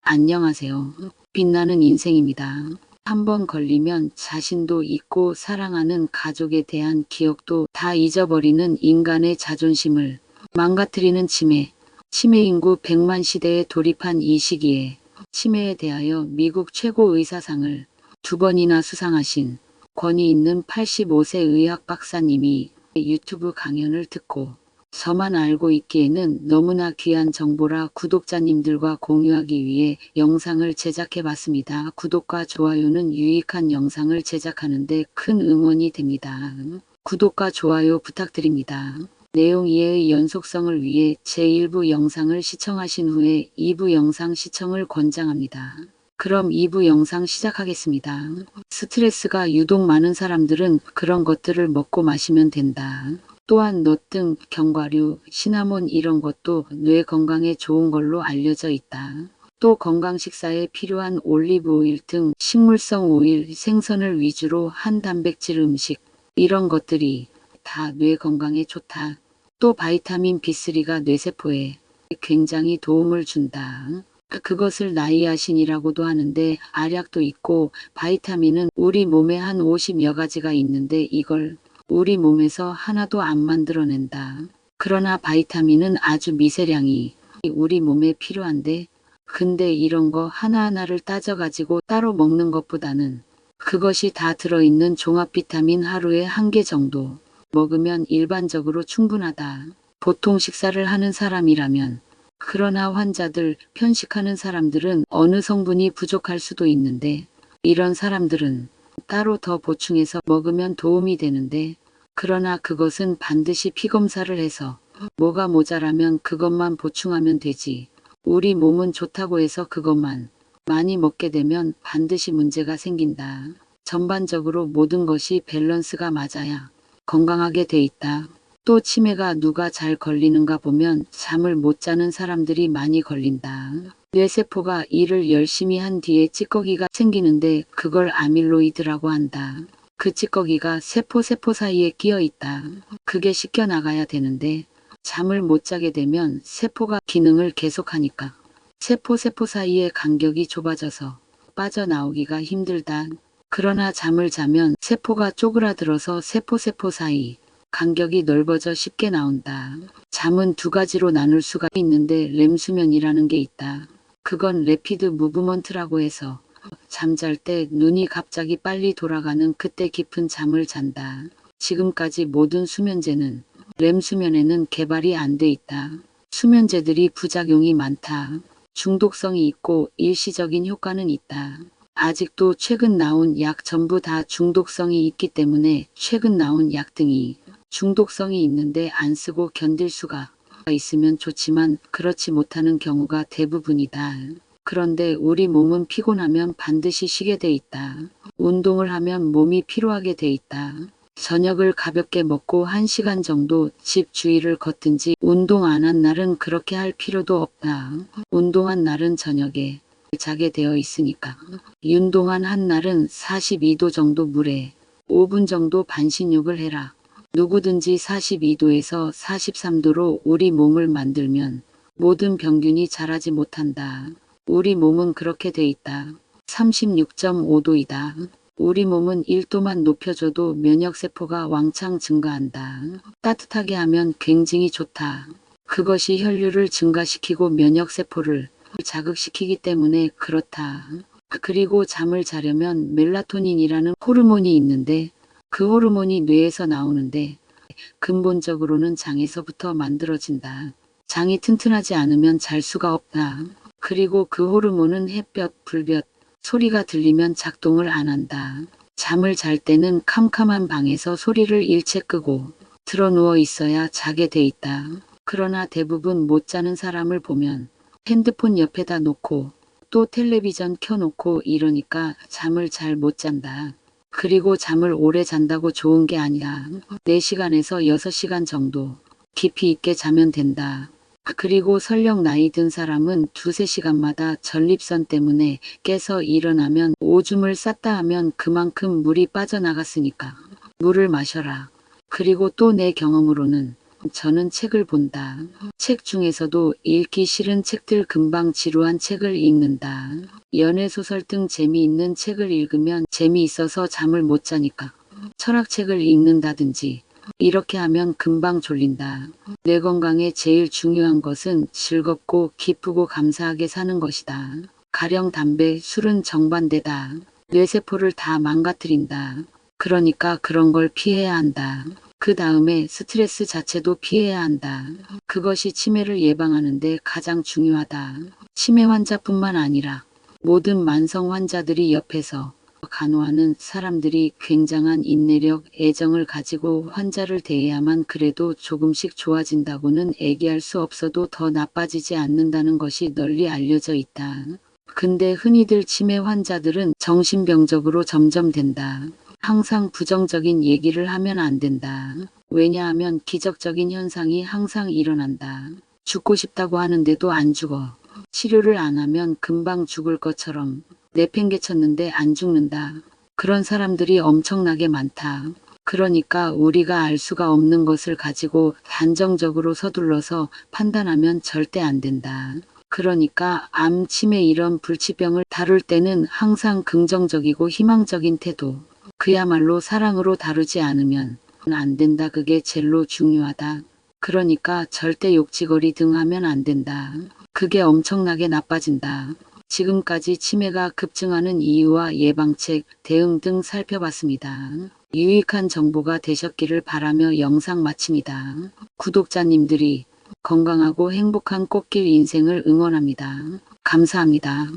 안녕하세요. 빛나는 인생입니다. 한번 걸리면 자신도 잊고 사랑하는 가족에 대한 기억도 다 잊어버리는 인간의 자존심을 망가뜨리는 치매. 치매 인구 100만 시대에 돌입한 이 시기에 치매에 대하여 미국 최고 의사상을 2번이나 수상하신 권위 있는 85세 의학 박사님이 유튜브 강연을 듣고 저만 알고 있기에는 너무나 귀한 정보라 구독자님들과 공유하기 위해 영상을 제작해 봤습니다. 구독과 좋아요는 유익한 영상을 제작하는 데 큰 응원이 됩니다. 구독과 좋아요 부탁드립니다. 내용 이해의 연속성을 위해 제1부 영상을 시청하신 후에 2부 영상 시청을 권장합니다. 그럼 2부 영상 시작하겠습니다. 스트레스가 유독 많은 사람들은 그런 것들을 먹고 마시면 된다. 또한 넛 등 견과류, 시나몬 이런 것도 뇌 건강에 좋은 걸로 알려져 있다. 또 건강 식사에 필요한 올리브 오일 등 식물성 오일, 생선을 위주로 한 단백질 음식 이런 것들이 다 뇌 건강에 좋다. 또 바이타민 B3가 뇌세포에 굉장히 도움을 준다. 그것을 나이아신이라고도 하는데 알약도 있고 바이타민은 우리 몸에 한 50여 가지가 있는데 이걸 우리 몸에서 하나도 안 만들어낸다. 그러나 바이타민은 아주 미세량이 우리 몸에 필요한데 근데 이런 거 하나하나를 따져가지고 따로 먹는 것보다는 그것이 다 들어있는 종합 비타민 하루에 1개 정도 먹으면 일반적으로 충분하다. 보통 식사를 하는 사람이라면 그러나 환자들, 편식하는 사람들은 어느 성분이 부족할 수도 있는데 이런 사람들은 따로 더 보충해서 먹으면 도움이 되는데 그러나 그것은 반드시 피검사를 해서 뭐가 모자라면 그것만 보충하면 되지. 우리 몸은 좋다고 해서 그것만 많이 먹게 되면 반드시 문제가 생긴다. 전반적으로 모든 것이 밸런스가 맞아야 건강하게 돼 있다. 또 치매가 누가 잘 걸리는가 보면 잠을 못 자는 사람들이 많이 걸린다. 뇌세포가 일을 열심히 한 뒤에 찌꺼기가 생기는데 그걸 아밀로이드라고 한다. 그 찌꺼기가 세포 사이에 끼어 있다. 그게 씻겨 나가야 되는데 잠을 못 자게 되면 세포가 기능을 계속하니까 세포 사이의 간격이 좁아져서 빠져나오기가 힘들다. 그러나 잠을 자면 세포가 쪼그라들어서 세포 사이 간격이 넓어져 쉽게 나온다. 잠은 2가지로 나눌 수가 있는데 렘수면이라는 게 있다. 그건 레피드 무브먼트라고 해서 잠잘 때 눈이 갑자기 빨리 돌아가는 그때 깊은 잠을 잔다. 지금까지 모든 수면제는 렘수면에는 개발이 안 돼 있다. 수면제들이 부작용이 많다. 중독성이 있고 일시적인 효과는 있다. 아직도 최근 나온 약 전부 다 중독성이 있기 때문에 최근 나온 약 등이 중독성이 있는데 안 쓰고 견딜 수가 있으면 좋지만 그렇지 못하는 경우가 대부분이다. 그런데 우리 몸은 피곤하면 반드시 쉬게 돼 있다. 운동을 하면 몸이 피로하게 돼 있다. 저녁을 가볍게 먹고 1시간 정도 집 주위를 걷든지 운동 안 한 날은 그렇게 할 필요도 없다. 운동한 날은 저녁에 자게 되어 있으니까. 운동한 한 날은 42도 정도 물에 5분 정도 반신욕을 해라. 누구든지 42도에서 43도로 우리 몸을 만들면 모든 병균이 자라지 못한다. 우리 몸은 그렇게 돼 있다. 36.5도이다. 우리 몸은 1도만 높여줘도 면역세포가 왕창 증가한다. 따뜻하게 하면 굉장히 좋다. 그것이 혈류를 증가시키고 면역세포를 자극시키기 때문에 그렇다. 그리고 잠을 자려면 멜라토닌이라는 호르몬이 있는데 그 호르몬이 뇌에서 나오는데 근본적으로는 장에서부터 만들어진다. 장이 튼튼하지 않으면 잘 수가 없다. 그리고 그 호르몬은 햇볕, 불볕, 소리가 들리면 작동을 안 한다. 잠을 잘 때는 캄캄한 방에서 소리를 일체 끄고 들어 누워 있어야 자게 돼 있다. 그러나 대부분 못 자는 사람을 보면 핸드폰 옆에다 놓고 또 텔레비전 켜놓고 이러니까 잠을 잘 못 잔다. 그리고 잠을 오래 잔다고 좋은 게 아니라 4시간에서 6시간 정도 깊이 있게 자면 된다. 그리고 설령 나이 든 사람은 2~3시간마다 전립선 때문에 깨서 일어나면 오줌을 쌌다 하면 그만큼 물이 빠져나갔으니까 물을 마셔라. 그리고 또 내 경험으로는 저는 책을 본다. 책 중에서도 읽기 싫은 책들 금방 지루한 책을 읽는다. 연애소설 등 재미있는 책을 읽으면 재미있어서 잠을 못 자니까 철학책을 읽는다든지 이렇게 하면 금방 졸린다. 내 건강에 제일 중요한 것은 즐겁고 기쁘고 감사하게 사는 것이다. 가령 담배, 술은 정반대다. 뇌세포를 다 망가뜨린다. 그러니까 그런 걸 피해야 한다. 그 다음에 스트레스 자체도 피해야 한다. 그것이 치매를 예방하는데 가장 중요하다. 치매 환자뿐만 아니라 모든 만성 환자들이 옆에서 간호하는 사람들이 굉장한 인내력, 애정을 가지고 환자를 대해야만 그래도 조금씩 좋아진다고는 얘기할 수 없어도 더 나빠지지 않는다는 것이 널리 알려져 있다. 근데 흔히들 치매 환자들은 정신병적으로 점점 된다. 항상 부정적인 얘기를 하면 안 된다. 왜냐하면 기적적인 현상이 항상 일어난다. 죽고 싶다고 하는데도 안 죽어. 치료를 안 하면 금방 죽을 것처럼 내팽개쳤는데 안 죽는다. 그런 사람들이 엄청나게 많다. 그러니까 우리가 알 수가 없는 것을 가지고 단정적으로 서둘러서 판단하면 절대 안 된다. 그러니까 암, 치매 이런 불치병을 다룰 때는 항상 긍정적이고 희망적인 태도, 그야말로 사랑으로 다루지 않으면 안 된다. 그게 제일로 중요하다. 그러니까 절대 욕지거리 등 하면 안 된다. 그게 엄청나게 나빠진다. 지금까지 치매가 급증하는 이유와 예방책, 대응 등 살펴봤습니다. 유익한 정보가 되셨기를 바라며 영상 마칩니다. 구독자님들이 건강하고 행복한 꽃길 인생을 응원합니다. 감사합니다.